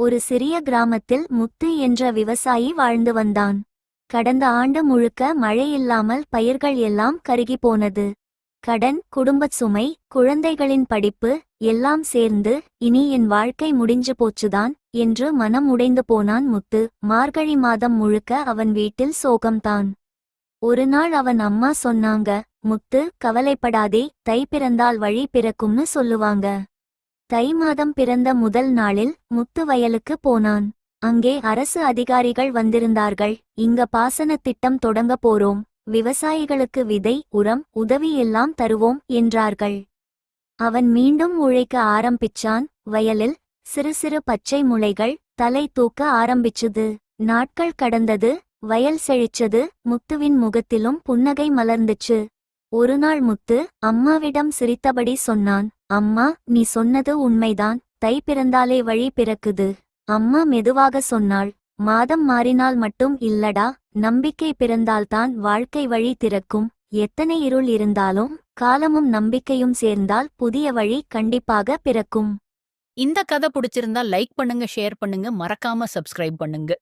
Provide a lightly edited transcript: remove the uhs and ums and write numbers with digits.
ஒரு சிறிய கிராமத்தில் முத்து என்ற விவசாயி வாழ்ந்து வந்தான். கடந்த ஆண்டு முழுக்க மழை இல்லாமல் பயிர்கள் எல்லாம் கருகி போனது. கடன், குடும்பச் சுமை, குழந்தைகளின் படிப்பு எல்லாம் சேர்ந்து இனி என் வாழ்க்கை முடிஞ்சு போச்சுதான் என்று மனம் உடைந்து போனான் முத்து. மார்கழி மாதம் முழுக்க அவன் வீட்டில் சோகம்தான். ஒரு நாள் அவன் அம்மா சொன்னாங்க, முத்து, கவலைப்படாதே, தை பிறந்தால் வழி பிறக்கும்னு சொல்லுவாங்க. தை மாதம் பிறந்த முதல் நாளில் முத்து வயலுக்கு போனான். அங்கே அரசு அதிகாரிகள் வந்திருந்தார்கள். இங்க பாசனத் திட்டம் தொடங்க போறோம், விவசாயிகளுக்கு விதை, உரம், உதவி எல்லாம் தருவோம் என்றார்கள். அவன் மீண்டும் உழைக்க ஆரம்பிச்சான். வயலில் சிறு சிறு பச்சை முளைகள் தலை தூக்க ஆரம்பிச்சுது. நாட்கள் கடந்தது, வயல் செழிச்சது, முத்துவின் முகத்திலும் புன்னகை மலர்ந்துச்சு. ஒருநாள் முத்து அம்மாவிடம் சிரித்தபடி சொன்னான், அம்மா, நீ சொன்னது உண்மைதான், தை பிறந்தாலே வழி பிறக்குது. அம்மா மெதுவாக சொன்னாள், மாதம் மாறினால் மட்டும் இல்லடா, நம்பிக்கை பிறந்தால்தான் வாழ்க்கை வழி திறக்கும். எத்தனை இருள் இருந்தாலும் காலமும் நம்பிக்கையும் சேர்ந்தால் புதிய வழி கண்டிப்பாக பிறக்கும். இந்த கதை பிடிச்சிருந்தா லைக் பண்ணுங்க, ஷேர் பண்ணுங்க, மறக்காம சப்ஸ்கிரைப் பண்ணுங்க.